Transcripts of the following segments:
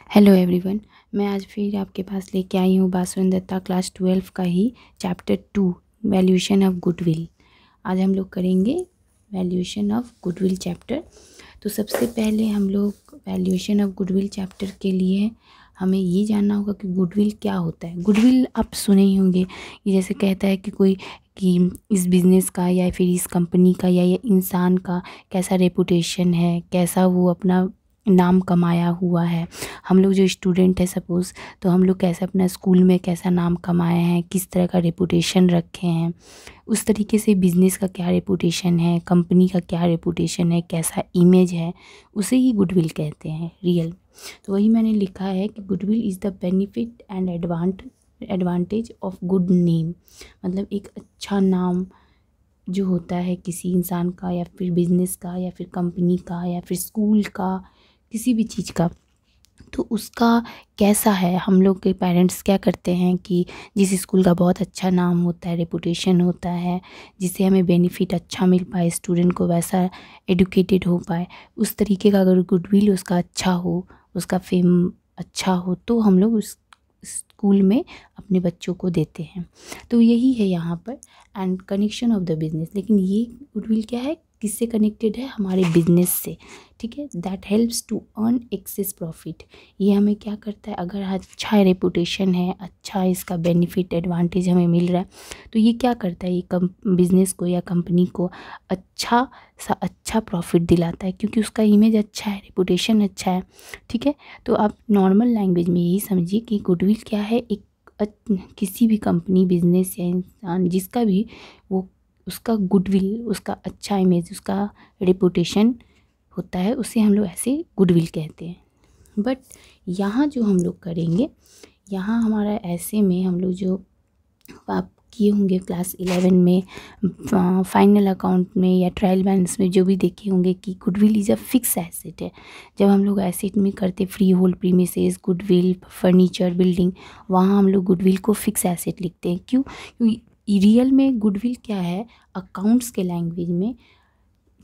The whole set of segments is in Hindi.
Hello everyone. मैं आज फिर आपके पास लेके आई हूँ बासुन दत्ता क्लास 12 का ही चैप्टर 2 वैल्यूएशन ऑफ गुडविल। आज हम लोग करेंगे वैल्यूएशन ऑफ गुडविल चैप्टर। तो सबसे पहले हम लोग वैल्यूएशन ऑफ गुडविल चैप्टर के लिए हमें ये जानना होगा कि गुडविल क्या होता है। गुडविल आप सुने ही होंगे, ये जैसे कहता है कि कोई कि इस बिज़नेस का या फिर इस कंपनी का या इंसान का कैसा रेपुटेशन है, कैसा वो अपना नाम कमाया हुआ है। हम लोग जो स्टूडेंट है सपोज़, तो हम लोग कैसे अपना स्कूल में कैसा नाम कमाए हैं, किस तरह का रेपुटेशन रखे हैं, उस तरीके से बिज़नेस का क्या रेपुटेशन है, कंपनी का क्या रेपुटेशन है, कैसा इमेज है, उसे ही गुडविल कहते हैं रियल। तो वही मैंने लिखा है कि goodwill is the benefit and advantage of good name. मतलब एक अच्छा नाम जो होता है किसी इंसान का या फिर बिज़नेस का या फिर कंपनी का या फिर स्कूल का, किसी भी चीज़ का, तो उसका कैसा है। हम लोग के पेरेंट्स क्या करते हैं कि जिस स्कूल का बहुत अच्छा नाम होता है, रेपुटेशन होता है, जिससे हमें बेनिफिट अच्छा मिल पाए, स्टूडेंट को वैसा एडुकेटेड हो पाए, उस तरीके का अगर गुडविल उसका अच्छा हो, उसका फेम अच्छा हो, तो हम लोग उस स्कूल में अपने बच्चों को देते हैं। तो यही है यहाँ पर and connection of the business. लेकिन ये गुडविल क्या है, किससे कनेक्टेड है, हमारे बिजनेस से। ठीक है, that helps to earn excess profit. ये हमें क्या करता है, अगर अच्छा रेपुटेशन है, अच्छा इसका बेनिफिट एडवांटेज हमें मिल रहा है, तो ये क्या करता है, ये बिज़नेस को या कंपनी को अच्छा प्रॉफिट दिलाता है, क्योंकि उसका इमेज अच्छा है, रेपुटेशन अच्छा है। ठीक है, तो आप नॉर्मल लैंग्वेज में यही समझिए कि गुडविल क्या है, एक किसी भी कंपनी, बिजनेस या इंसान जिसका भी वो उसका गुडविल, उसका अच्छा इमेज, उसका रेपुटेशन होता है, उसे हम लोग ऐसे गुडविल कहते हैं। बट यहाँ जो हम लोग करेंगे, यहाँ हमारा ऐसे में हम लोग जो आप किए होंगे क्लास 11 में, फाइनल अकाउंट में या ट्रायल बैलेंस में जो भी देखे होंगे कि goodwill is a fix asset है। जब हम लोग एसेट में करते free hold premises, goodwill, furniture, building, वहाँ हम लोग गुडविल को फिक्स एसेट लिखते हैं। क्यों? क्योंकि रियल में गुडविल क्या है, अकाउंट्स के लैंग्वेज में,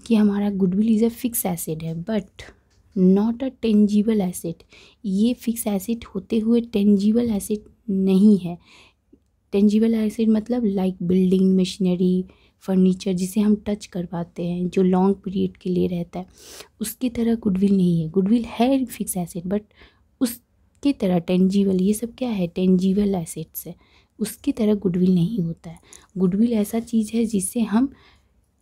कि हमारा goodwill is a fix asset है but not a tangible asset. ये फिक्स एसेट होते हुए टेंजिबल एसेट नहीं है। टेंजिबल एसेट मतलब लाइक बिल्डिंग, मशीनरी, फर्नीचर, जिसे हम टच कर पाते हैं, जो लॉन्ग पीरियड के लिए रहता है, उसकी तरह गुडविल नहीं है। गुडविल है फिक्स एसेट बट उसकी तरह टेंजिबल, ये सब क्या है, टेंजिबल एसेट्स है, उसकी तरह गुडविल नहीं होता है। गुडविल ऐसा चीज़ है जिससे हम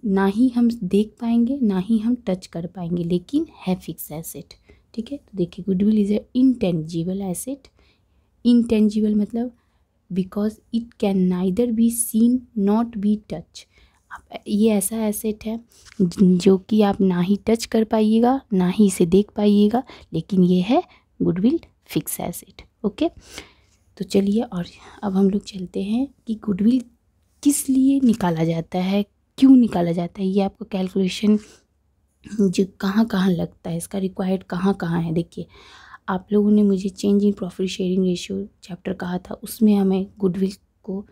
ना ही हम देख पाएंगे, ना ही हम टच कर पाएंगे, लेकिन है फिक्स एसेट। ठीक है, तो देखिए goodwill is a intangible asset. Intangible मतलब because it can neither be seen not be touch. ये ऐसा एसेट है जो कि आप ना ही टच कर पाइएगा, ना ही इसे देख पाइएगा, लेकिन ये है गुडविल फिक्स एसेट। ओके, तो चलिए, और अब हम लोग चलते हैं कि गुडविल किस लिए निकाला जाता है, क्यों निकाला जाता है, ये आपको कैलकुलेशन जो कहाँ कहाँ लगता है, इसका रिक्वायर्ड कहाँ कहाँ है। देखिए, आप लोगों ने मुझे change in profit sharing ratio chapter कहा था, उसमें हमें गुडविल को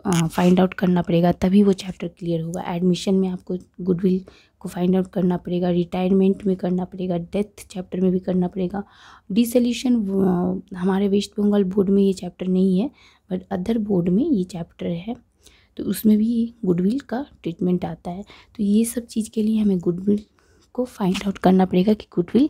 फाइंड आउट करना पड़ेगा, तभी वो चैप्टर क्लियर होगा। एडमिशन में आपको गुडविल को फाइंड आउट करना पड़ेगा, रिटायरमेंट में करना पड़ेगा, डेथ चैप्टर में भी करना पड़ेगा। डिसोल्यूशन हमारे वेस्ट बंगाल बोर्ड में ये चैप्टर नहीं है, बट अदर बोर्ड में ये चैप्टर है, तो उसमें भी गुडविल का ट्रीटमेंट आता है। तो ये सब चीज़ के लिए हमें गुडविल को फाइंड आउट करना पड़ेगा, कि गुडविल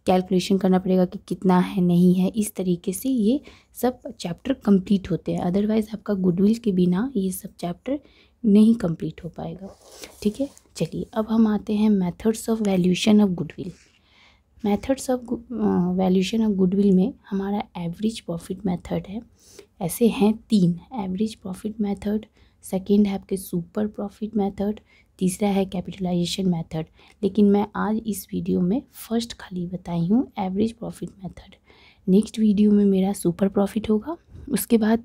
कैलकुलेशन करना पड़ेगा कि कितना है, नहीं है। इस तरीके से ये सब चैप्टर कंप्लीट होते हैं, अदरवाइज़ आपका गुडविल के बिना ये सब चैप्टर नहीं कंप्लीट हो पाएगा। ठीक है, चलिए अब हम आते हैं methods of valuation of goodwill. Methods of valuation of goodwill में हमारा एवरेज प्रॉफिट मेथड है। ऐसे हैं 3, एवरेज प्रॉफिट मेथड, सेकंड है आपके सुपर प्रॉफिट मेथड, तीसरा है कैपिटलाइजेशन मेथड। लेकिन मैं आज इस वीडियो में फर्स्ट खाली बताई हूँ average profit method. Next video में मेरा सुपर प्रॉफिट होगा, उसके बाद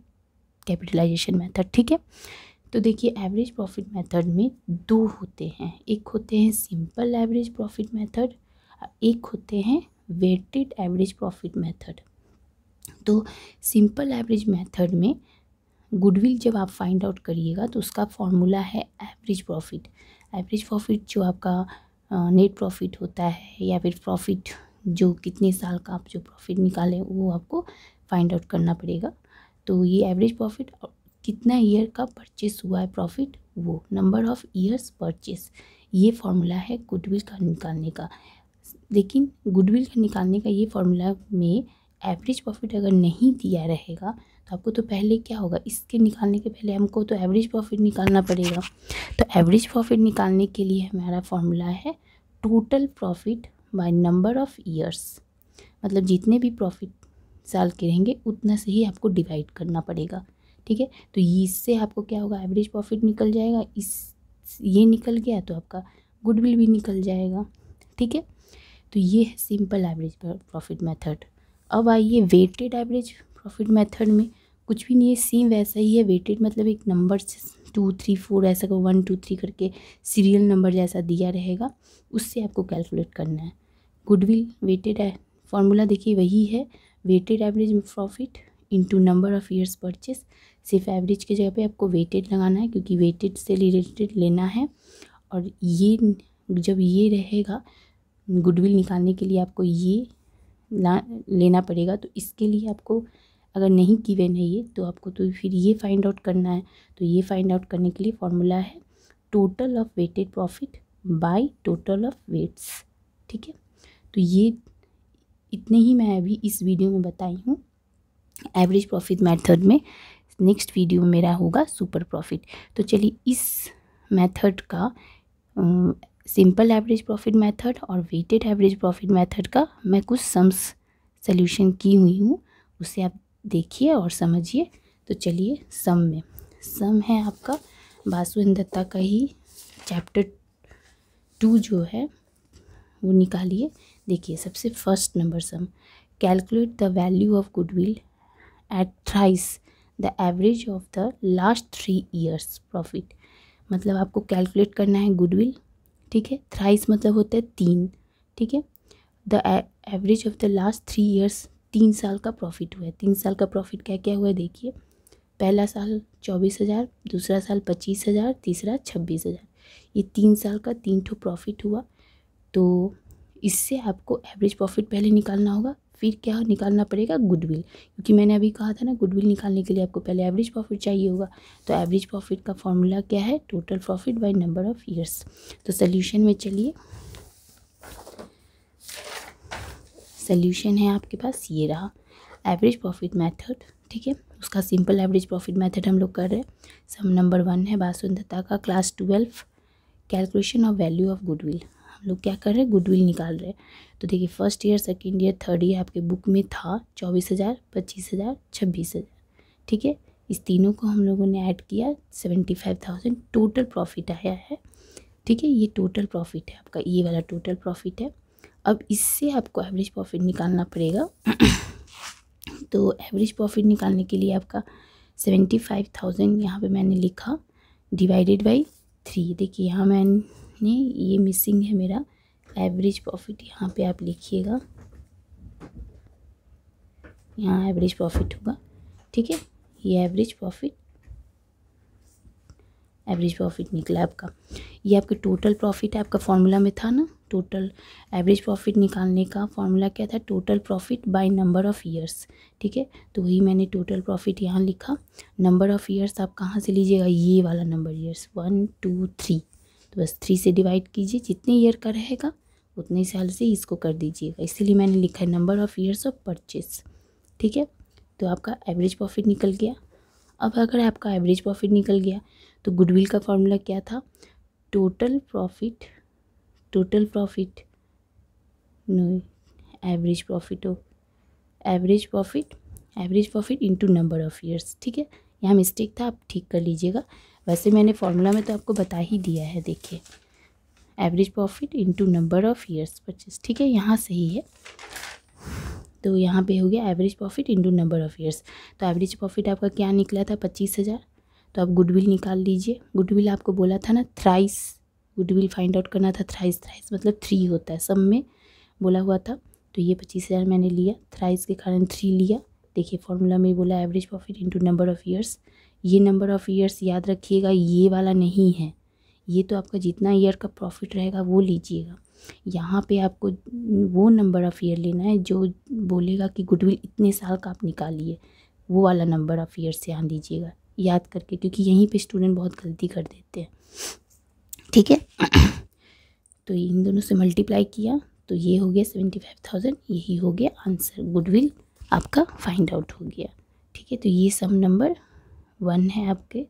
कैपिटलाइजेशन मेथड। ठीक है, तो देखिए एवरेज प्रॉफिट मेथड में 2 होते हैं, एक होते हैं सिंपल एवरेज प्रॉफिट मेथड, एक होते हैं वेटेड एवरेज प्रॉफिट मेथड। तो सिंपल एवरेज मेथड में गुडविल जब आप फाइंड आउट करिएगा तो उसका फॉर्मूला है एवरेज प्रॉफिट। एवरेज प्रॉफिट जो आपका नेट प्रॉफिट होता है या फिर प्रॉफिट जो कितने साल का आप जो प्रॉफिट निकाले वो आपको फाइंड आउट करना पड़ेगा। तो ये एवरेज प्रॉफिट कितना ईयर का परचेस हुआ है प्रॉफिट, वो नंबर ऑफ़ ईयर्स परचेस, ये फार्मूला है गुडविल का निकालने का। लेकिन गुडविल का निकालने का ये फार्मूला में एवरेज प्रॉफिट अगर नहीं दिया रहेगा तो आपको तो पहले क्या होगा, इसके निकालने के पहले हमको तो एवरेज प्रॉफिट निकालना पड़ेगा। तो एवरेज प्रॉफिट निकालने के लिए हमारा फार्मूला है total profit by number of years, मतलब जितने भी प्रॉफिट साल के रहेंगे उतना से ही आपको डिवाइड करना पड़ेगा। ठीक है, तो इससे आपको क्या होगा, एवरेज प्रॉफिट निकल जाएगा, ये निकल गया तो आपका गुडविल भी निकल जाएगा। ठीक है, तो ये है सिंपल एवरेज प्रॉफिट मेथड। अब आइए वेटेड एवरेज प्रॉफिट मेथड में कुछ भी नहीं है, सेम वैसा ही है। वेटेड मतलब एक नंबर से 2 3 4 ऐसा 1 2 3 करके सीरियल नंबर जैसा दिया रहेगा, उससे आपको कैलकुलेट करना है। गुडविल वेटेड है फॉर्मूला, देखिए वही है, weighted average profit into number of years purchase. सिर्फ एवरेज की जगह पे आपको वेटेड लगाना है क्योंकि वेटेड से रिलेटेड लेना है। और ये जब ये रहेगा गुडविल निकालने के लिए आपको ये लेना पड़ेगा। तो इसके लिए आपको अगर नहीं गिवन है ये तो आपको तो फिर ये फाइंड आउट करना है। तो ये फाइंड आउट करने के लिए फॉर्मूला है total of weighted profit by total of weights. ठीक है, तो ये इतने ही मैं अभी इस वीडियो में बताई हूँ एवरेज प्रॉफिट मेथड में। नेक्स्ट वीडियो में मेरा होगा सुपर प्रॉफिट। तो चलिए इस मेथड का सिंपल एवरेज प्रॉफिट मेथड और वेटेड एवरेज प्रॉफिट मेथड का मैं कुछ सम्स सॉल्यूशन की हुई हूँ, उसे आप देखिए और समझिए। तो चलिए सम है आपका बासु दत्ता का ही चैप्टर 2 जो है वो निकालिए। देखिए सबसे first number sum, calculate the value of goodwill at thrice the average of the last 3 years profit. मतलब आपको कैलकुलेट करना है गुडविल, ठीक है। थ्राइस मतलब होता है 3, ठीक है। The average of the last 3 years, 3 साल का प्रॉफिट हुआ है। 3 साल का प्रॉफिट क्या क्या हुआ है देखिए, पहला साल 24,000, दूसरा साल 25,000, तीसरा 26,000। ये 3 साल का 3 ठो प्रॉफिट हुआ। तो इससे आपको एवरेज प्रॉफिट पहले निकालना होगा, फिर क्या निकालना पड़ेगा गुडविल, क्योंकि मैंने अभी कहा था ना गुडविल निकालने के लिए आपको पहले एवरेज प्रॉफिट चाहिए होगा। तो एवरेज प्रॉफिट का फॉर्मूला क्या है, total profit by number of years. तो सोल्यूशन में चलिए, सोल्यूशन है आपके पास ये रहा एवरेज प्रॉफिट मेथड, ठीक है। उसका सिंपल एवरेज प्रॉफिट मेथड हम लोग कर रहे हैं। सम नंबर 1 है बासु दत्ता का class 12 calculation of value of goodwill. हम लोग क्या कर रहे हैं, गुडविल निकाल रहे हैं। तो देखिए first year, second year, third year आपके बुक में था 24,000, 25,000, 26,000, ठीक है। इस तीनों को हम लोगों ने ऐड किया, 75,000 टोटल प्रॉफिट आया है, ठीक है। ये टोटल प्रॉफिट है आपका, ये वाला टोटल प्रॉफिट है। अब इससे आपको एवरेज प्रॉफिट निकालना पड़ेगा। तो एवरेज प्रॉफिट निकालने के लिए आपका 75,000 यहाँ पे मैंने लिखा डिवाइडेड बाई 3। देखिए यहाँ मैंने ये मिसिंग है मेरा एवरेज प्रॉफिट, यहाँ पे आप लिखिएगा, यहाँ एवरेज प्रॉफिट होगा, ठीक है। ये एवरेज प्रॉफिट निकला आपका। ये आपका टोटल प्रॉफिट है, आपका फॉर्मूला में था ना, टोटल एवरेज प्रॉफिट निकालने का फॉर्मूला क्या था, total profit by number of years, ठीक है। तो वही मैंने टोटल प्रॉफिट यहाँ लिखा। नंबर ऑफ़ ईयर्स आप कहाँ से लीजिएगा, ये वाला नंबर ईयर्स 1 2 3, तो बस 3 से डिवाइड कीजिए, जितने ईयर का रहेगा उतने साल से इसको कर दीजिएगा, इसीलिए मैंने लिखा है number of years of purchase, ठीक है। तो आपका एवरेज प्रॉफिट निकल गया। अब अगर आपका एवरेज प्रॉफिट निकल गया तो गुडविल का फॉर्मूला क्या था, total profit no average profit into number of years, ठीक है। यहाँ मिस्टेक था, आप ठीक कर लीजिएगा। वैसे मैंने फॉर्मूला में तो आपको बता ही दिया है, देखिए average profit into number of years purchase, ठीक है, यहाँ सही है। तो यहाँ पे हो गया average profit into number of years. तो एवरेज प्रॉफिट आपका क्या निकला था, 25,000। तो आप गुडविल निकाल लीजिए। गुडविल आपको बोला था ना, थ्राइस गुडविल फाइंड आउट करना था। थ्राइस मतलब 3 होता है, सब में बोला हुआ था। तो ये 25,000 मैंने लिया, थ्राइस के कारण 3 लिया। देखिए फॉर्मूला में बोला average profit into number of years. ये नंबर ऑफ़ ईयर्स याद रखिएगा, ये वाला नहीं है, ये तो आपका जितना ईयर का प्रॉफिट रहेगा वो लीजिएगा। यहाँ पे आपको वो नंबर ऑफ़ ईयर लेना है जो बोलेगा कि गुडविल इतने साल का आप निकालिए, वो वाला नंबर ऑफ़ ईयर से यहाँ दीजिएगा याद करके, क्योंकि यहीं पे स्टूडेंट बहुत गलती कर देते हैं। ठीक है, तो इन दोनों से मल्टीप्लाई किया तो ये हो गया 75,000, यही हो गया आंसर, गुडविल आपका फाइंड आउट हो गया। ठीक है, तो ये सम नंबर 1 है आपके।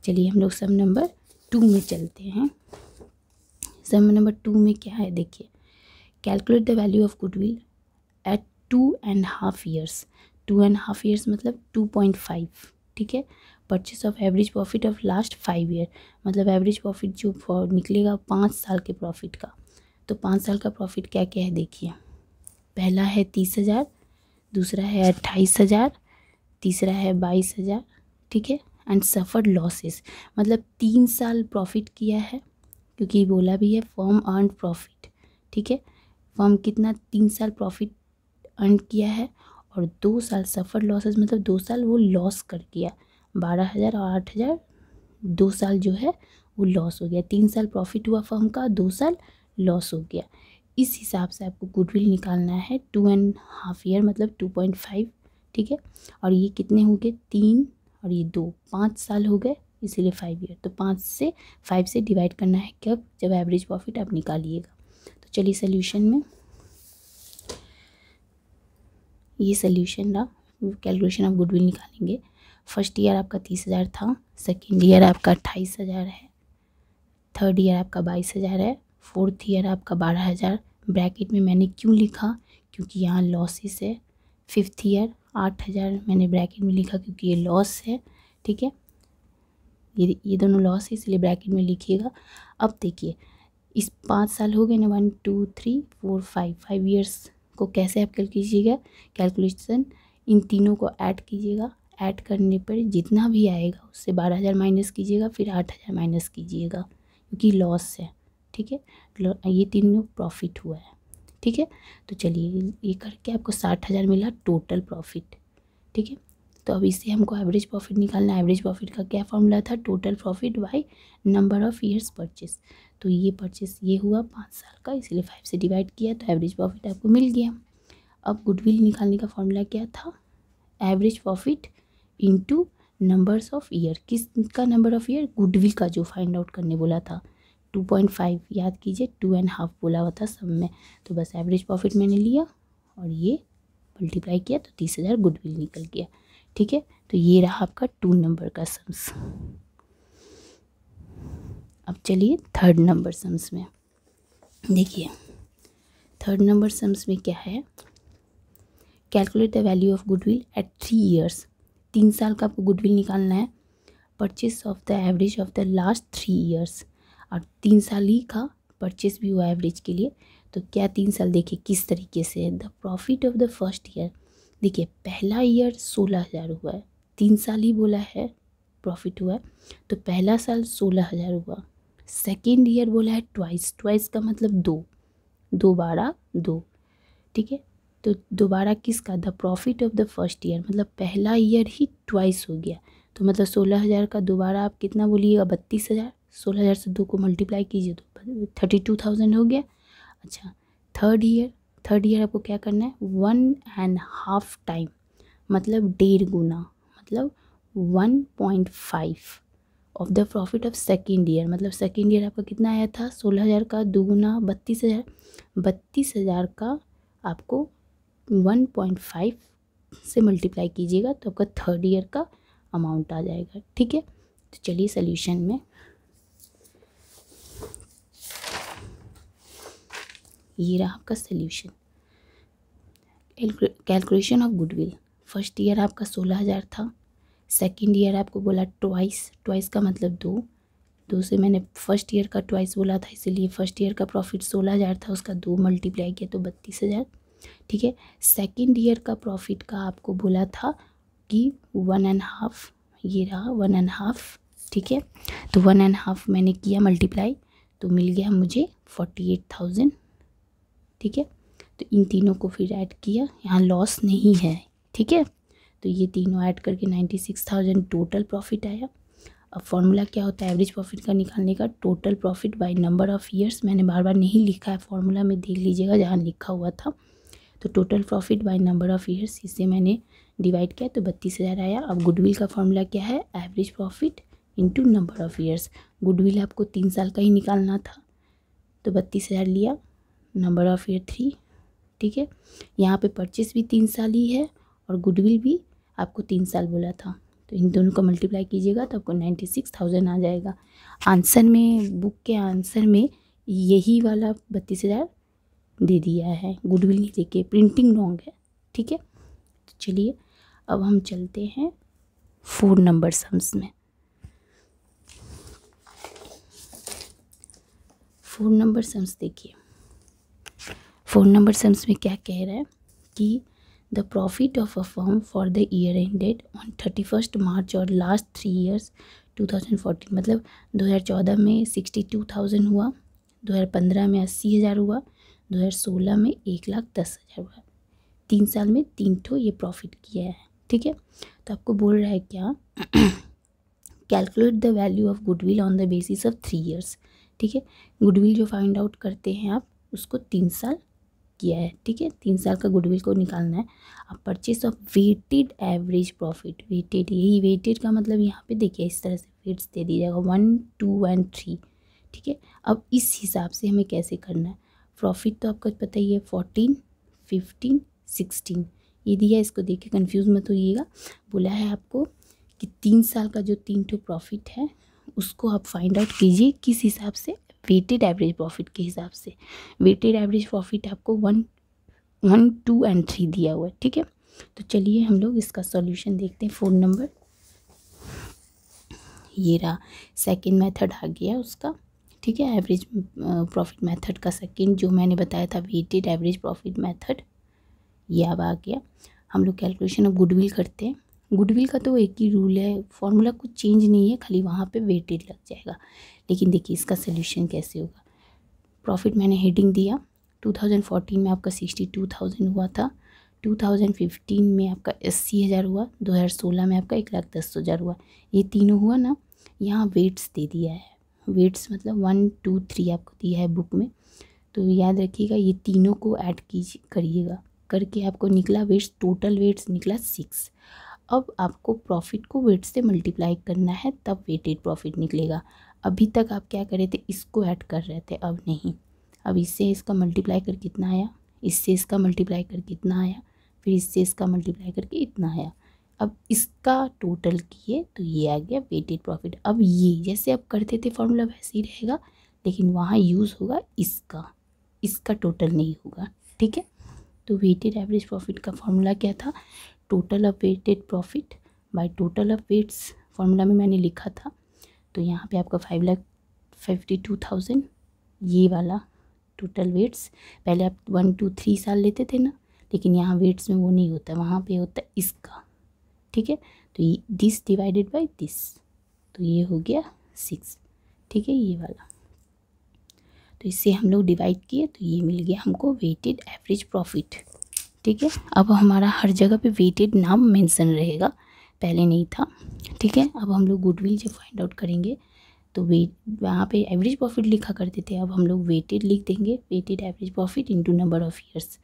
चलिए हम लोग सम नंबर 2 में चलते हैं। सम नंबर 2 में क्या है देखिए, calculate the value of goodwill at 2.5 years. 2.5 years मतलब 2.5। ठीक है, purchase of average profit of last 5 year, मतलब एवरेज प्रॉफिट जो निकलेगा 5 साल के प्रॉफिट का। तो 5 साल का प्रॉफिट क्या क्या है देखिए, पहला है 30,000, दूसरा है 28,000, तीसरा है 22,000। ठीक है, एंड सफ़र्ड लॉसेस, मतलब 3 साल प्रॉफिट किया है, क्योंकि बोला भी है फर्म अर्न प्रॉफिट। ठीक है, फर्म कितना 3 साल प्रॉफिट अर्न किया है, और 2 साल सफ़र्ड लॉसेस मतलब 2 साल वो लॉस कर किया, 12,000 और 8,000, 2 साल जो है वो लॉस हो गया। 3 साल प्रॉफिट हुआ फर्म का, 2 साल लॉस हो गया। इस हिसाब से आपको गुडविल निकालना है 2.5 ईयर मतलब 2.5। ठीक है, और ये कितने हो गए 3 और ये 2, 5 साल हो गए, इसीलिए 5 ईयर। तो 5 से डिवाइड करना है कब, जब एवरेज प्रॉफिट आप निकालिएगा। तो चलिए सोल्यूशन में, ये सोल्यूशन रहा, कैलकुलेशन ऑफ गुडविल निकालेंगे। फर्स्ट ईयर आपका 30,000 था, सेकेंड ईयर आपका 28,000 है, थर्ड ईयर आपका 22,000 है, फोर्थ ईयर आपका 12,000। ब्रैकेट में मैंने क्यों लिखा, क्योंकि यहाँ लॉसेस है। फिफ्थ ईयर 8,000 मैंने ब्रैकेट में लिखा क्योंकि ये लॉस है। ठीक है, ये दोनों लॉस है इसलिए ब्रैकेट में लिखिएगा। अब देखिए इस 5 साल हो गए ना, 1 2 3 4 5 ईयर्स को कैसे आप कीजिएगा कैलकुलेशन, इन तीनों को ऐड कीजिएगा। ऐड करने पर जितना भी आएगा उससे 12,000 माइनस कीजिएगा, फिर 8,000 माइनस कीजिएगा क्योंकि लॉस है। ठीक है, ये तीनों प्रॉफिट हुआ है। ठीक है, तो चलिए ये करके आपको 60,000 मिला टोटल प्रॉफिट। ठीक है, तो अब इससे हमको एवरेज प्रॉफिट निकालना है। एवरेज प्रॉफिट का क्या फॉर्मूला था, total profit by number of years purchase. तो ये परचेस ये हुआ 5 साल का, इसलिए 5 से डिवाइड किया तो एवरेज प्रॉफिट आपको मिल गया। अब गुडविल निकालने का फॉर्मूला क्या था, average profit into numbers of year. किसका नंबर ऑफ़ ईयर, गुडविल का जो फाइंड आउट करने बोला था 2.5, याद कीजिए 2.5 बोला हुआ था सब में। तो बस एवरेज प्रॉफिट मैंने लिया और ये मल्टीप्लाई किया तो 30,000 गुडविल निकल गया। ठीक है, तो ये रहा आपका 2 नंबर का सम्स। अब चलिए थर्ड नंबर सम्स में देखिए, थर्ड नंबर सम्स में क्या है, calculate the value of goodwill at 3 years. 3 साल का आपको गुडविल निकालना है। Purchase of the average of the last 3 years, और 3 साल ही का परचेस भी हुआ एवरेज के लिए। तो क्या 3 साल देखिए किस तरीके से, the profit of the first year. देखिए पहला ईयर 16,000 हुआ है, 3 साल ही बोला है प्रॉफिट हुआ है, तो पहला साल 16,000 हुआ। सेकेंड ईयर बोला है ट्वाइस का मतलब 2, 2 12 2। ठीक है, तो दोबारा किसका, the profit of the first year, मतलब पहला ईयर ही ट्वाइस हो गया। तो मतलब 16,000 का दोबारा आप कितना बोलिएगा 32,000। 16,000 से 2 को मल्टीप्लाई कीजिए तो 32,000 हो गया। अच्छा, थर्ड ईयर आपको क्या करना है, 1.5 टाइम मतलब 1.5 गुना, मतलब 1.5 of the profit of second year. मतलब सेकेंड ईयर आपका कितना आया था, 16,000 का 2 गुना 32,000, 32,000 का आपको 1.5 से मल्टीप्लाई कीजिएगा तो आपका थर्ड ईयर का अमाउंट आ जाएगा। ठीक है, तो चलिए सोल्यूशन में, ये रहा आपका solution. Calculation of goodwill, first year आपका 16,000 था, सेकेंड ईयर आपको बोला ट्वाइस का मतलब 2 से मैंने फर्स्ट ईयर का ट्वाइस बोला था, इसीलिए फर्स्ट ईयर का प्रॉफिट 16,000 था, उसका 2 मल्टीप्लाई किया तो 32,000। ठीक है, सेकेंड ईयर का प्रॉफिट का आपको बोला था कि 1.5, ये रहा 1.5। ठीक है, तो 1.5 मैंने किया मल्टीप्लाई तो मिल गया मुझे 48,000। ठीक है, तो इन तीनों को फिर ऐड किया, यहाँ लॉस नहीं है। ठीक है, तो ये तीनों ऐड करके 96,000 टोटल प्रॉफिट आया। अब फॉर्मूला क्या होता है एवरेज प्रॉफिट का निकालने का? Total profit by number of years. मैंने बार बार नहीं लिखा है फॉर्मूला में, देख लीजिएगा जहाँ लिखा हुआ था। तो total profit by number of years, इसे मैंने डिवाइड किया तो 32,000 आया। अब गुडविल का फॉर्मूला क्या है? Average profit into number of years. Goodwill आपको 3 साल का ही निकालना था, तो 32,000 लिया, नंबर ऑफ़ ईयर 3। ठीक है, यहाँ पे परचेस भी 3 साल ही है और गुडविल भी आपको 3 साल बोला था, तो इन दोनों को मल्टीप्लाई कीजिएगा तो आपको 96,000 आ जाएगा। आंसर में, बुक के आंसर में यही वाला 32,000 दे दिया है, गुडविल नहीं देखिए, प्रिंटिंग रॉन्ग है। ठीक है, तो चलिए अब हम चलते हैं 4 नंबर सम्स में। 4 नंबर सम्स देखिए, 4 नंबर सम्स में क्या कह रहा है कि the profit of a firm for the year ended on 31 मार्च और लास्ट 3 ईयर्स 2014, मतलब 2014 में 62,000 हुआ, 2015 में 80,000 हुआ, 2016 में 1,10,000 हुआ। 3 साल में 3 ठो ये प्रॉफिट किया है। ठीक है, तो आपको बोल रहा है क्या? Calculate the value of goodwill on the basis of 3 years. ठीक है, गुडविल जो फाइंड आउट करते हैं आप, उसको 3 साल किया है। ठीक है, 3 साल का गुडविल को निकालना है। अब purchase of weighted average profit, weighted, यही वेटेड का मतलब यहाँ पे देखिए इस तरह से वेट्स दे दीजिएगा 1, 2 एंड 3। ठीक है, अब इस हिसाब से हमें कैसे करना है? प्रॉफिट तो आपको पता ही है 14, 15, 16 ये दिया, इसको देख के कन्फ्यूज़ मत होइएगा। बोला है आपको कि 3 साल का जो 3 ठो प्रॉफिट है उसको आप फाइंड आउट कीजिए, किस हिसाब से? वेटेड एवरेज प्रॉफिट के हिसाब से। वेटेड एवरेज प्रॉफिट आपको 1, 2 एंड 3 दिया हुआ है। ठीक है, तो चलिए हम लोग इसका सॉल्यूशन देखते हैं। 4 नंबर ये रहा, सेकंड मेथड आ गया उसका। ठीक है, एवरेज प्रॉफिट मेथड का सेकंड जो मैंने बताया था वेटेड एवरेज प्रॉफिट मेथड, ये अब आ गया। हम लोग कैलकुलेशन ऑफ गुडविल करते हैं। गुडविल का तो एक ही रूल है, फॉर्मूला कुछ चेंज नहीं है, खाली वहाँ पे वेटेड लग जाएगा। लेकिन देखिए इसका सोल्यूशन कैसे होगा। प्रॉफिट मैंने हेडिंग दिया, 2014 में आपका 62,000 हुआ था, 2015 में आपका 80,000 हुआ, 2016 में आपका 1,10,000 हुआ। ये तीनों हुआ ना, यहाँ वेट्स दे दिया है। वेट्स मतलब 1, 2, 3 आपको दिया है बुक में, तो याद रखिएगा ये तीनों को ऐड करिएगा, करके आपको निकला वेट्स, टोटल वेट्स निकला 6। अब आपको प्रॉफिट को वेट से मल्टीप्लाई करना है, तब वेटेड प्रॉफिट निकलेगा। अभी तक आप क्या कर रहे थे? इसको ऐड कर रहे थे, अब नहीं। अब इससे इसका मल्टीप्लाई कर कितना आया, इससे इसका मल्टीप्लाई कर कितना आया, फिर इससे इसका मल्टीप्लाई करके इतना आया। अब इसका टोटल किए तो ये आ गया वेटेड प्रॉफिट। अब ये जैसे आप करते थे फॉर्मूला वैसे ही रहेगा, लेकिन वहाँ यूज़ होगा इसका टोटल नहीं होगा। ठीक है, तो वेटेड एवरेज प्रॉफिट का फॉर्मूला क्या था? Total of weighted profit by total of weights, formula में मैंने लिखा था। तो यहाँ पे आपका 5,52,000 ये वाला टोटल वेट्स। पहले आप 1, 2, 3 साल लेते थे ना, लेकिन यहाँ वेट्स में वो नहीं होता, वहाँ पे होता है इसका। ठीक है, तो दिस डिवाइडेड बाय दिस, तो ये हो गया 6। ठीक है, ये वाला, तो इससे हम लोग डिवाइड किए तो ये मिल गया हमको वेटेड एवरेज प्रॉफिट। ठीक है, अब हमारा हर जगह पे वेटेड नाम मेंशन रहेगा, पहले नहीं था। ठीक है, अब हम लोग गुडविल जब फाइंड आउट करेंगे तो वहाँ पे एवरेज प्रॉफिट लिखा करते थे, अब हम लोग वेटेड लिख देंगे, weighted average profit into number of years.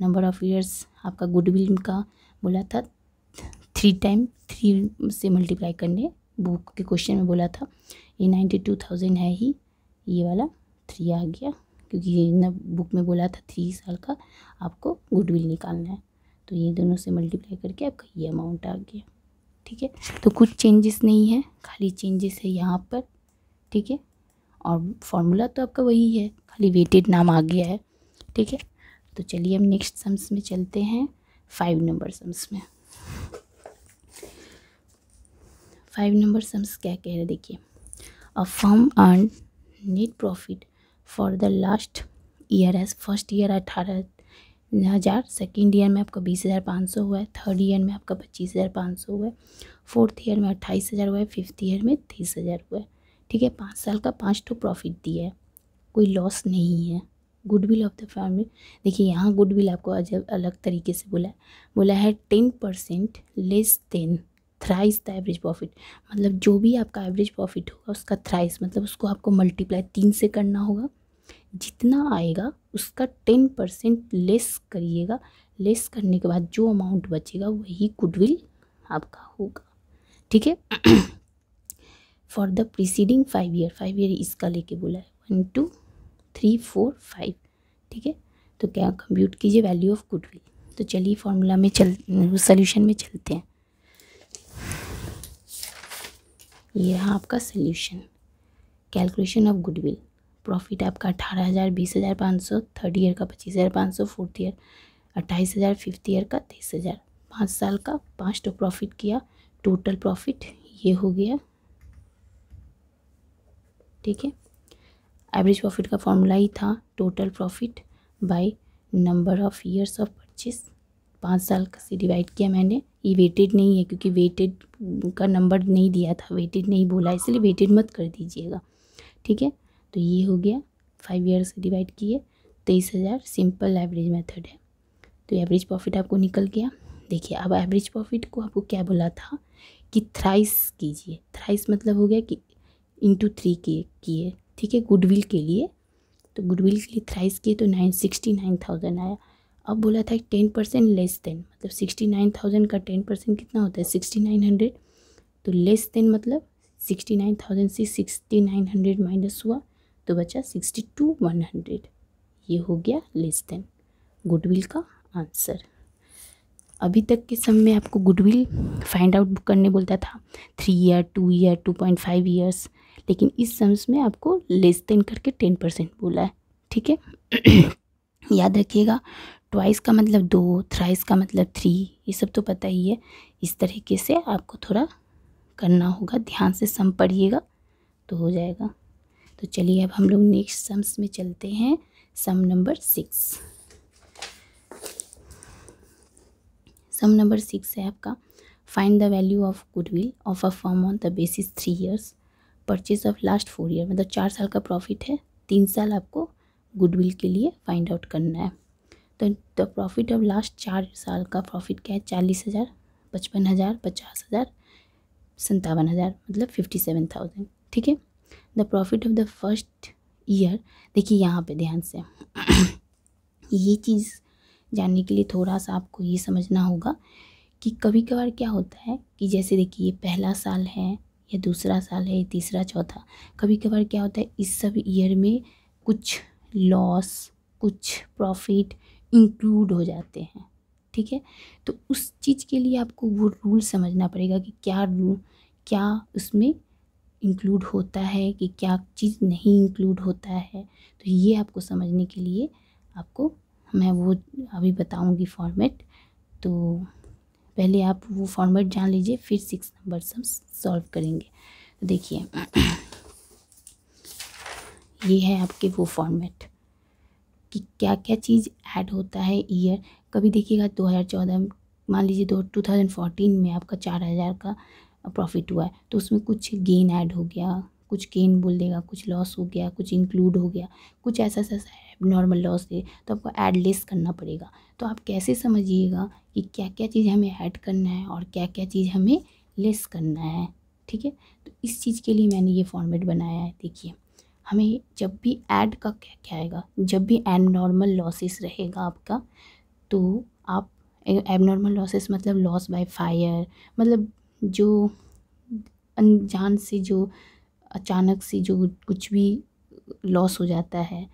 Number of years आपका गुडविल का बोला था 3 से मल्टीप्लाई करने, बुक के क्वेश्चन में बोला था। ये 92,000 है ही, ये वाला 3 आ गया, क्योंकि ये न बुक में बोला था 3 साल का आपको गुडविल निकालना है, तो ये दोनों से मल्टीप्लाई करके आपका ये अमाउंट आ गया। ठीक है, तो कुछ चेंजेस नहीं है, खाली चेंजेस है यहाँ पर। ठीक है, और फॉर्मूला तो आपका वही है, खाली वेटेड नाम आ गया है। ठीक है, तो चलिए हम नेक्स्ट सम्स में चलते हैं, 5 नंबर सम्स में। 5 नंबर सम्स क्या कह रहे हैं देखिए। A firm earn net profit for the last year as first year 18,000, second year में आपका 20,500 हुआ है, थर्ड ईयर में आपका 25,500 हुआ है, फोर्थ ईयर में 28,000 हुआ है, फिफ्थ ईयर में 30,000 हुआ है। ठीक है, 5 साल का 5 ठो प्रॉफिट दिया है, कोई लॉस नहीं है। गुडविल ऑफ द फर्म, देखिए यहाँ गुडविल आपको अलग तरीके से बोला है 10% less than thrice the average profit, मतलब जो भी आपका एवरेज प्रॉफिट होगा उसका थ्राइस, मतलब उसको आपको मल्टीप्लाई 3 से करना होगा। जितना आएगा उसका 10% लेस करिएगा। लेस करने के बाद जो अमाउंट बचेगा वही गुडविल आपका होगा, ठीक है। For the preceding 5 year, 5 year इसका लेके बोला है, 1 2 3 4 5, ठीक है। तो क्या कंप्यूट कीजिए वैल्यू ऑफ गुडविल। तो चलिए फॉर्मूला में सोल्यूशन में चलते हैं। ये रहा आपका solution. Calculation of goodwill, profit आपका 18,000, 20,500, थर्ड ईयर का 25,500, फोर्थ ईयर 28,000, फिफ्थ ईयर का 23,000, 5 साल का 5 तो प्रॉफिट किया। टोटल प्रॉफिट ये हो गया, ठीक है। एवरेज प्रॉफिट का फॉर्मूला ही था total profit by number of years of purchase. 5 साल का से डिवाइड किया मैंने, ये वेटेड नहीं है क्योंकि वेटेड का नंबर नहीं दिया था, वेटेड नहीं बोला, इसलिए वेटेड मत कर दीजिएगा, ठीक है। तो ये हो गया 5 ईयर से डिवाइड किए 23,000, सिंपल एवरेज मेथड है। तो एवरेज प्रॉफिट आपको निकल गया। देखिए अब एवरेज प्रॉफिट को आपको क्या बोला था कि थ्राइस कीजिए, थ्राइस मतलब हो गया कि इंटू 3 किए, ठीक है, गुडविल के लिए। तो गुडविल के लिए थ्राइस किए तो 69,000 आया। अब बोला था 10% लेस देन, मतलब 69,000 का 10% कितना होता है 6900। तो लेस देन मतलब 69,000 से 6900 माइनस हुआ तो बचा 62,100, ये हो गया लेस देन गुडविल का आंसर। अभी तक के सम में आपको गुडविल फाइंड आउट करने बोलता था 3 ईयर, 2 ईयर, 2.5 ईयर्स, लेकिन इस सम्स में आपको लेस देन करके 10% बोला है, ठीक है। याद रखिएगा, ट्वाइस का मतलब 2, थ्राइस का मतलब 3, ये सब तो पता ही है। इस तरीके से आपको थोड़ा करना होगा, ध्यान से सम पढ़िएगा तो हो जाएगा। तो चलिए अब हम लोग नेक्स्ट सम्स में चलते हैं। सम नंबर 6। सम नंबर 6 है आपका, find the value of goodwill of a firm on the basis 3 years, purchase of last 4 year, मतलब 4 साल का प्रॉफिट है, 3 साल आपको गुडविल के लिए फाइंड आउट करना है। तो द प्रॉफिट ऑफ लास्ट 4 साल का प्रॉफिट क्या है 40,000, 55,000, 50,000, 57,000, मतलब 57,000, ठीक है। The profit of the first year, देखिए यहाँ पे ध्यान से ये चीज़ जानने के लिए थोड़ा सा आपको ये समझना होगा कि कभी कभार क्या होता है कि जैसे देखिए ये पहला साल है या दूसरा साल है, तीसरा चौथा, कभी कभार क्या होता है इस सब ईयर में कुछ लॉस कुछ प्रॉफिट इंक्लूड हो जाते हैं, ठीक है। तो उस चीज़ के लिए आपको वो रूल समझना पड़ेगा कि क्या उसमें इंक्लूड होता है कि क्या चीज़ नहीं इंक्लूड होता है। तो ये आपको समझने के लिए आपको मैं वो अभी बताऊंगी फॉर्मेट। तो पहले आप वो फॉर्मेट जान लीजिए, फिर 6 नंबर सम सॉल्व करेंगे। तो देखिए ये है आपके वो फॉर्मेट कि क्या क्या चीज़ ऐड होता है ईयर। कभी देखिएगा 2014 मान लीजिए 2014 में आपका 4,000 का प्रॉफिट हुआ है, तो उसमें कुछ गेन ऐड हो गया, कुछ गेन बोल देगा, कुछ लॉस हो गया, कुछ इंक्लूड हो गया, कुछ ऐसा नॉर्मल लॉस है, तो आपको ऐड लेस करना पड़ेगा। तो आप कैसे समझिएगा कि क्या क्या चीज़ हमें ऐड करना है और क्या क्या चीज़ हमें लेस करना है, ठीक है। तो इस चीज़ के लिए मैंने ये फॉर्मेट बनाया है। देखिए हमें जब भी ऐड का क्या क्या आएगा, जब भी एबनॉर्मल लॉसेस रहेगा आपका, तो आप एबनॉर्मल लॉसेस मतलब लॉस बाय फायर, मतलब जो अनजान से जो अचानक से जो कुछ भी लॉस हो जाता है,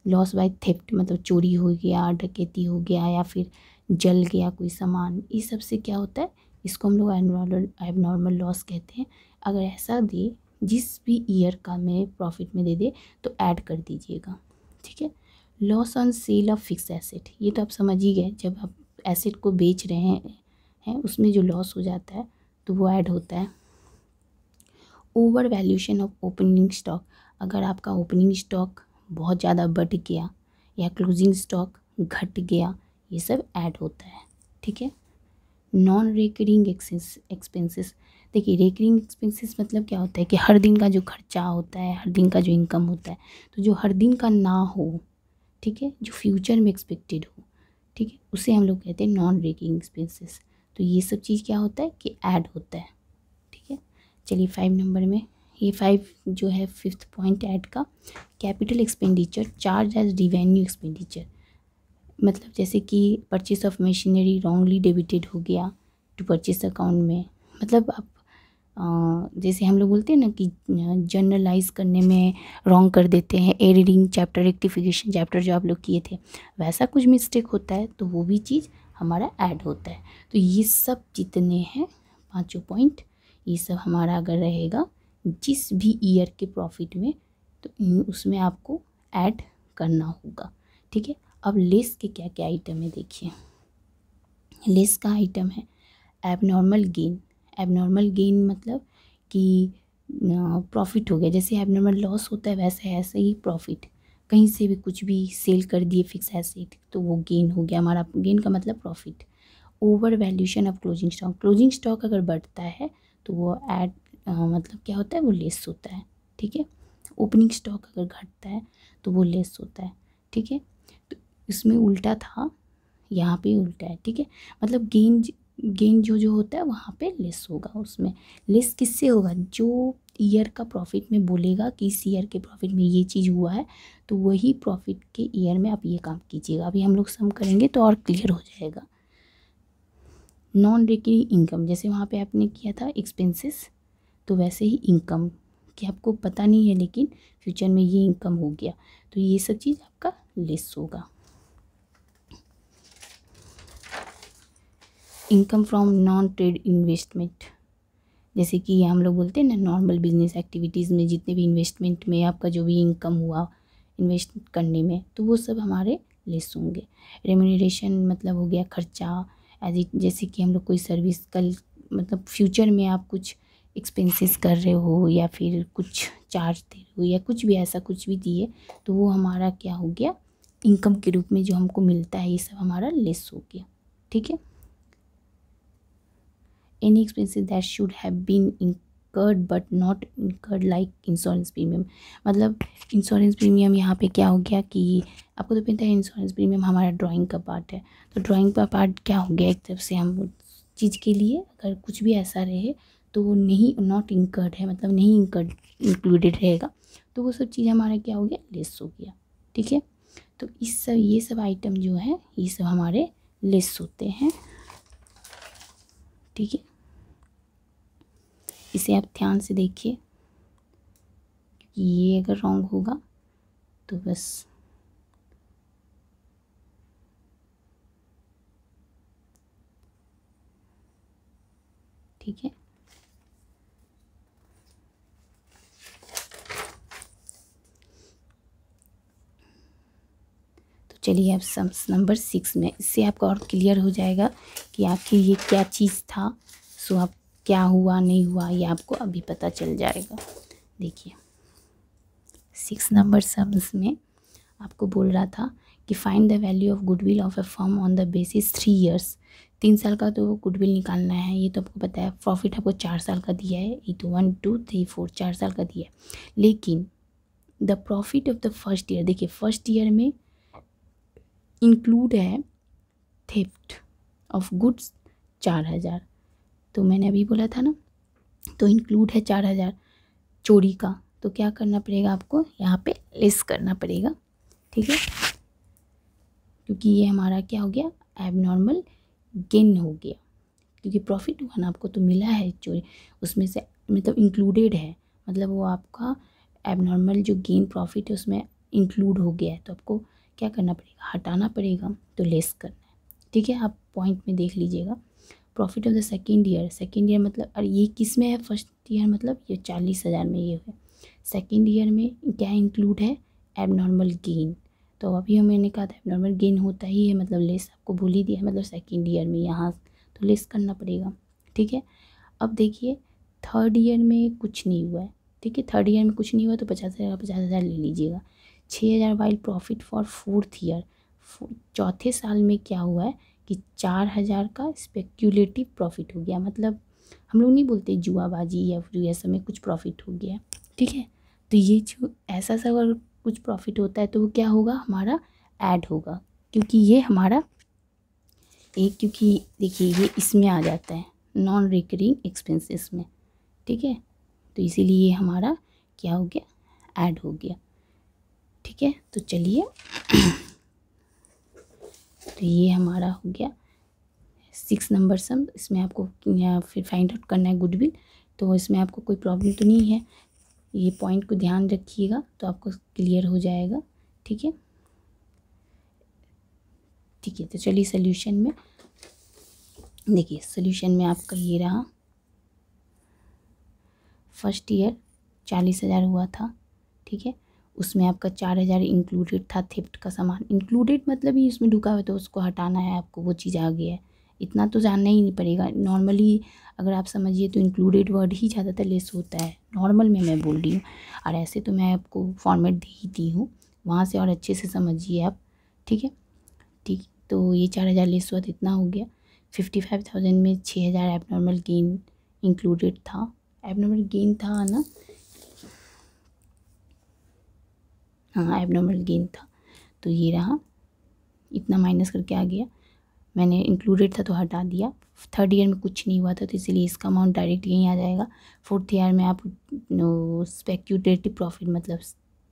लॉस बाय थेफ्ट मतलब चोरी हो गया, डकैती हो गया या फिर जल गया कोई सामान, इस सब से क्या होता है इसको हम लोग एबनॉर्मल लॉस कहते हैं। अगर ऐसा दे जिस भी ईयर का में प्रॉफिट में दे दे तो ऐड कर दीजिएगा, ठीक है। Loss on sale of fix asset, ये तो आप समझ ही गए, जब आप एसेट को बेच रहे हैं उसमें जो लॉस हो जाता है तो वो ऐड होता है। Over valuation of opening stock, अगर आपका ओपनिंग स्टॉक बहुत ज़्यादा बढ़ गया या क्लोजिंग स्टॉक घट गया, ये सब ऐड होता है, ठीक है। नॉन रेकरिंग एक्सपेंसेस, देखिए रेकरिंग एक्सपेंसेस मतलब क्या होता है कि हर दिन का जो खर्चा होता है, हर दिन का जो इनकम होता है, तो जो हर दिन का ना हो, ठीक है, जो फ्यूचर में एक्सपेक्टेड हो, ठीक है, उसे हम लोग कहते हैं नॉन रेकरिंग एक्सपेंसेस। तो ये सब चीज़ क्या होता है कि ऐड होता है, चलिए 5 नंबर में, ये 5 जो है 5th पॉइंट ऐड का, capital expenditure charge as revenue expenditure. मतलब जैसे कि purchase of machinery wrongly debited हो गया टू परचेस अकाउंट में। मतलब आप जैसे हम लोग बोलते हैं ना कि जनरलाइज करने में रॉन्ग कर देते हैं, एडिटिंग चैप्टर रेक्टिफिकेशन चैप्टर जो आप लोग किए थे, वैसा कुछ मिस्टेक होता है तो वो भी चीज़ हमारा ऐड होता है। तो ये सब जितने हैं 5 पॉइंट, ये सब हमारा अगर रहेगा जिस भी ईयर के प्रॉफिट में, तो उसमें आपको ऐड करना होगा। ठीक है, अब लेस के क्या क्या आइटम है देखिए। लेस का आइटम है एबनॉर्मल गेन। एबनॉर्मल गेन मतलब कि प्रॉफिट हो गया, जैसे एबनॉर्मल लॉस होता है वैसे ऐसे ही प्रॉफिट, कहीं से भी कुछ भी सेल कर दिए फिक्स एसेट तो वो गेन हो गया हमारा। गेन का मतलब profit. Over valuation of closing stock. Closing stock अगर बढ़ता है तो वो ऐड मतलब क्या होता है, वो लेस होता है। ठीक है, ओपनिंग स्टॉक अगर घटता है तो वो लेस होता है। ठीक है, तो इसमें उल्टा था, यहाँ पे उल्टा है। ठीक है, मतलब गेन जो होता है वहाँ पे लेस होगा। उसमें लेस किससे होगा, जो ईयर का प्रॉफिट में बोलेगा कि इस ईयर के प्रॉफिट में ये चीज़ हुआ है तो वही प्रॉफिट के ईयर में आप ये काम कीजिएगा। अभी हम लोग सम करेंगे तो और क्लियर हो जाएगा। नॉन रिकरिंग इनकम, जैसे वहाँ पे आपने किया था एक्सपेंसेस, तो वैसे ही इनकम कि आपको पता नहीं है लेकिन फ्यूचर में ये इनकम हो गया तो ये सब चीज़ आपका लेस होगा। Income from non trade investment, जैसे कि हम लोग बोलते हैं ना नॉर्मल बिजनेस एक्टिविटीज़ में जितने भी इन्वेस्टमेंट में आपका जो भी इनकम हुआ इन्वेस्ट करने में, तो वो सब हमारे लेस होंगे। रेम्यूनरेशन मतलब हो गया खर्चा, जैसे कि हम लोग कोई सर्विस कल मतलब फ्यूचर में आप कुछ एक्सपेंसेस कर रहे हो या फिर कुछ चार्ज दे रहे हो या कुछ भी ऐसा कुछ भी दिए तो वो हमारा क्या हो गया, इनकम के रूप में जो हमको मिलता है ये सब हमारा लेस हो गया। ठीक है, any expenses that should have been incurred but not incurred like insurance premium। मतलब इंश्योरेंस प्रीमियम यहाँ पे क्या हो गया कि आपको तो पता है इंश्योरेंस प्रीमियम हमारा ड्राइंग का पार्ट है, तो ड्राइंग का पार्ट क्या हो गया, एक तरफ से हम चीज़ के लिए अगर कुछ भी ऐसा रहे तो वो नहीं नॉट इंकर्ड है, मतलब नहीं इंकर्ड इंक्लूडेड रहेगा तो वो सब चीज़ हमारा क्या हो गया, लेस हो गया। ठीक है, तो ये सब आइटम जो है ये सब हमारे लेस होते हैं। ठीक है, इसे आप ध्यान से देखिए क्योंकि ये अगर रॉन्ग होगा तो बस ठीक है। तो चलिए अब सम्स नंबर 6 में, इससे आपको और क्लियर हो जाएगा कि आखिर ये क्या चीज़ था। सो आप क्या हुआ नहीं हुआ ये आपको अभी पता चल जाएगा। देखिए 6 नंबर सम्स में आपको बोल रहा था कि find the value of goodwill of A firm on the basis 3 years. 3 साल का तो गुडविल निकालना है, ये तो आपको पता है। प्रॉफिट आपको 4 साल का दिया है, ये तो 1 2 3 4 4 साल का दिया है। लेकिन the profit of the first year, देखिए फर्स्ट ईयर में इंक्लूड है थेफ्ट ऑफ गुड्स 4000, तो मैंने अभी बोला था ना, तो इंक्लूड है 4000 चोरी का, तो क्या करना पड़ेगा आपको यहाँ पे लेस करना पड़ेगा। ठीक है, क्योंकि ये हमारा क्या हो गया, एबनॉर्मल गेन हो गया, क्योंकि प्रॉफिट हुआ ना आपको तो मिला है चोरी उसमें से, मतलब इंक्लूडेड है, मतलब वो आपका एबनॉर्मल जो गेन प्रॉफिट है उसमें इंक्लूड हो गया है, तो आपको क्या करना पड़ेगा, हटाना पड़ेगा, तो लेस करना है। ठीक है, आप पॉइंट में देख लीजिएगा। Profit of the second year मतलब, और ये किस में है, फर्स्ट ईयर मतलब ये 40,000 में ये है। सेकेंड ईयर में क्या इंक्लूड है, एबनॉर्मल गेन, तो अभी मैंने कहा था एबनॉर्मल गेन होता ही है, मतलब लेस आपको भूल ही दिया, मतलब सेकेंड ईयर में यहाँ तो लेस करना पड़ेगा। ठीक है, अब देखिए थर्ड ईयर में कुछ नहीं हुआ है। ठीक है, थर्ड ईयर में कुछ नहीं हुआ तो 50,000 ले लीजिएगा। 6,000 while profit for fourth year, चौथे साल में क्या हुआ है कि 4,000 का स्पेक्यूलेटिव प्रॉफिट हो गया, मतलब हम लोग नहीं बोलते जुआबाजी या फिर ऐसा में कुछ प्रॉफिट हो गया। ठीक है, तो ये जो ऐसा सा अगर कुछ प्रॉफिट होता है तो वो क्या होगा, हमारा ऐड होगा, क्योंकि ये हमारा क्योंकि देखिए ये इसमें आ जाता है नॉन रिकरिंग एक्सपेंसेस में। ठीक है, तो इसीलिए ये हमारा क्या हो गया, ऐड हो गया। ठीक है, तो चलिए तो ये हमारा हो गया 6 नंबर सम। इसमें आपको फिर फाइंड आउट करना है गुडविल, तो इसमें आपको कोई प्रॉब्लम तो नहीं है, ये पॉइंट को ध्यान रखिएगा तो आपको क्लियर हो जाएगा। ठीक है, ठीक है, तो चलिए सोल्यूशन में देखिए। सोल्यूशन में आपका ये रहा, फर्स्ट ईयर 40,000 हुआ था। ठीक है, उसमें आपका 4,000 इंक्लूडेड था, थेफ्ट का सामान इंक्लूडेड मतलब ही उसमें ढुका हुआ, तो उसको हटाना है आपको, वो चीज़ आ गया है। इतना तो जानना ही नहीं पड़ेगा, नॉर्मली अगर आप समझिए तो इंक्लूडेड वर्ड ही ज़्यादातर लेस होता है, नॉर्मल में मैं बोल रही हूँ। और ऐसे तो मैं आपको फॉर्मेट दे ही दी हूँ, वहाँ से और अच्छे से समझिए आप। ठीक है, ठीक, तो ये 4,000 लेस हुआ तो इतना हो गया। 55,000 में 6,000 एबनॉर्मल गेन इंक्लूडेड था, एबनॉर्मल गेन था ना, हाँ एबनॉर्मल गेन था, तो ये रहा, इतना माइनस करके आ गया। मैंने इंक्लूडेड था तो हटा दिया। थर्ड ईयर में कुछ नहीं हुआ था तो इसलिए इसका अमाउंट डायरेक्ट यहीं आ जाएगा। फोर्थ ईयर में आप स्पेक्यूलेटिव प्रॉफिट मतलब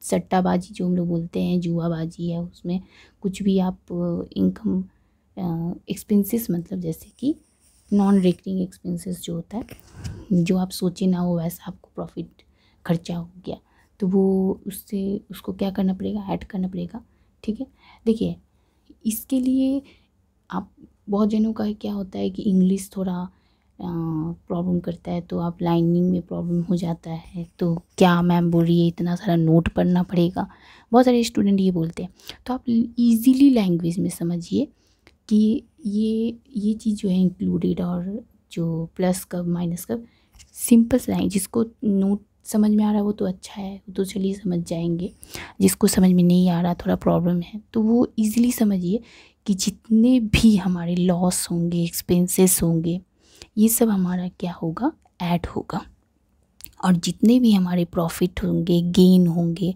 सट्टाबाजी जो हम लोग बोलते हैं, जुआबाजी है, उसमें कुछ भी आप इनकम एक्सपेंसेस मतलब जैसे कि नॉन रेकरिंग एक्सपेंसेस जो होता है, जो आप सोचे ना हो वैसा आपको प्रॉफिट खर्चा हो गया, तो वो उससे उसको क्या करना पड़ेगा, ऐड करना पड़ेगा। ठीक है, देखिए इसके लिए आप बहुत जनों का क्या होता है कि इंग्लिश थोड़ा प्रॉब्लम करता है, तो आप लाइनिंग में प्रॉब्लम हो जाता है, तो क्या मैम बोल रही है इतना सारा नोट पढ़ना पड़ेगा, बहुत सारे स्टूडेंट ये बोलते हैं। तो आप इजीली लैंग्वेज में समझिए कि ये चीज़ जो है इंक्लूडेड और जो प्लस कब माइनस कब, सिंपल से लाइन, जिसको नोट समझ में आ रहा है वो तो अच्छा है, वो तो चलिए समझ जाएंगे, जिसको समझ में नहीं आ रहा, थोड़ा प्रॉब्लम है, तो वो इजीली समझिए कि जितने भी हमारे लॉस होंगे, एक्सपेंसेस होंगे, ये सब हमारा क्या होगा, ऐड होगा। और जितने भी हमारे प्रॉफिट होंगे, गेन होंगे,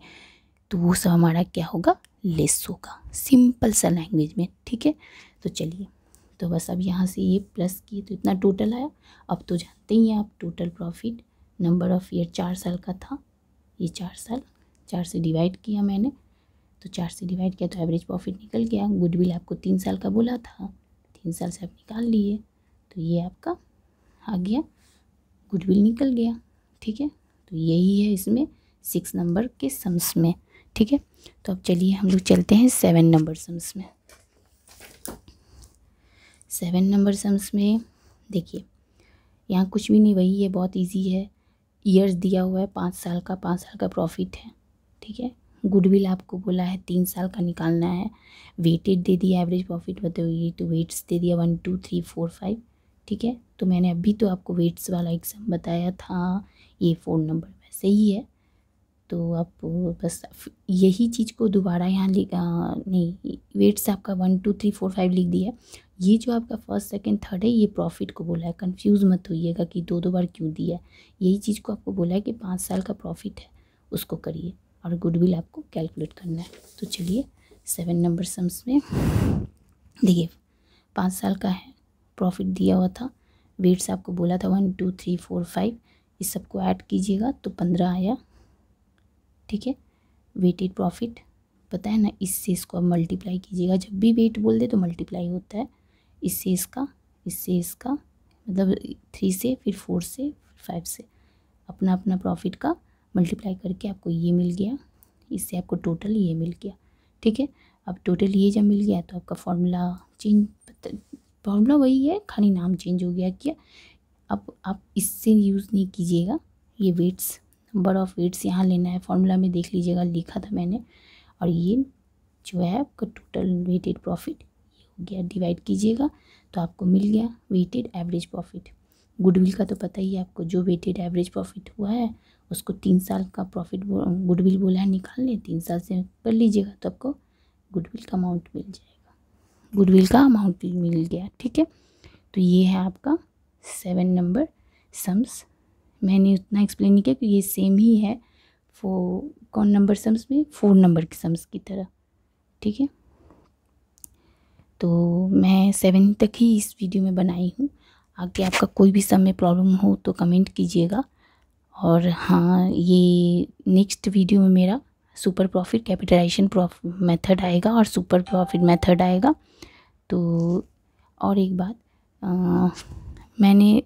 तो वो सब हमारा क्या होगा, लेस होगा, सिंपल सा लैंग्वेज में। ठीक है, तो चलिए, तो बस अब यहाँ से ये प्लस किए तो इतना टोटल आया। अब तो जानते ही हैं आप total profit, number of year 4 साल का था, ये 4 साल, 4 से डिवाइड किया मैंने, तो 4 से डिवाइड किया तो एवरेज प्रॉफिट निकल गया। गुडविल आपको 3 साल का बोला था, 3 साल से आप निकाल लिए, तो ये आपका आ गया, गुडविल निकल गया। ठीक है, तो यही है इसमें 6 नंबर के सम्स में। ठीक है, तो अब चलिए हम लोग चलते हैं 7 नंबर सम्स में। 7 नंबर सम्स में देखिए, यहाँ कुछ भी नहीं, वही है, बहुत इजी है। ईयर्स दिया हुआ है 5 साल का, 5 साल का प्रॉफिट है। ठीक है, गुडविल आपको बोला है 3 साल का निकालना है, वेटेड दे दिया, एवरेज प्रॉफिट बताइए तो वेट्स दे दिया 1 2 3 4 5। ठीक है, तो मैंने अभी तो आपको वेट्स वाला एग्जाम बताया था, ये 4 नंबर वैसे ही है, तो आप बस यही चीज़ को दोबारा यहाँ नहीं, वेट्स आपका 1 2 3 4 5 लिख दिया। ये जो आपका फर्स्ट सेकंड थर्ड है, ये प्रॉफिट को बोला है, कंफ्यूज मत होइएगा कि दो बार क्यों दिया है। यही चीज़ को आपको बोला है कि 5 साल का प्रॉफिट है, उसको करिए, और गुडविल आपको कैलकुलेट करना है। तो चलिए 7 नंबर सम्स में देखिए, 5 साल का है, प्रॉफिट दिया हुआ था, वेट्स आपको बोला था 1 2 3 4 5, इस सबको ऐड कीजिएगा तो 15 आया। ठीक है, वेटेड प्रॉफिट पता है ना, इससे इसको अब मल्टीप्लाई कीजिएगा, जब भी वेट बोल दे तो मल्टीप्लाई होता है, इससे इसका मतलब 3 से फिर 4 से फिर 5 से, अपना अपना प्रॉफिट का मल्टीप्लाई करके आपको ये मिल गया, इससे आपको टोटल ये मिल गया। ठीक है, अब टोटल ये जब मिल गया तो आपका फॉर्मूला चेंज, फॉर्मूला वही है, खाली नाम चेंज हो गया क्या। अब आप इससे यूज़ नहीं कीजिएगा, ये वेट्स, नंबर ऑफ़ वेट्स यहाँ लेना है, फॉर्मूला में देख लीजिएगा लिखा था मैंने, और ये जो है आपका टोटल वेटेड प्रॉफिट ये हो गया, डिवाइड कीजिएगा तो आपको मिल गया वेटेड एवरेज प्रॉफिट। गुडविल का तो पता ही है आपको, जो वेटेड एवरेज प्रॉफिट हुआ है उसको 3 साल का प्रॉफिट गुडविल बोला है निकालने, 3 साल से कर लीजिएगा तो आपको गुडविल का अमाउंट मिल जाएगा, गुडविल का अमाउंट भी मिल गया। ठीक है, तो ये है आपका 7 नंबर सम्स। मैंने उतना एक्सप्लेन नहीं किया कि ये सेम ही है कौन नंबर सम्स में, 4 नंबर के सम्स की तरह। ठीक है, तो मैं 7 तक ही इस वीडियो में बनाई हूँ, आगे आपका कोई भी सम में प्रॉब्लम हो तो कमेंट कीजिएगा, और हाँ, ये नेक्स्ट वीडियो में मेरा सुपर प्रॉफिट कैपिटलाइजेशन मेथड आएगा और सुपर प्रॉफिट मेथड आएगा। तो और एक बात, मैंने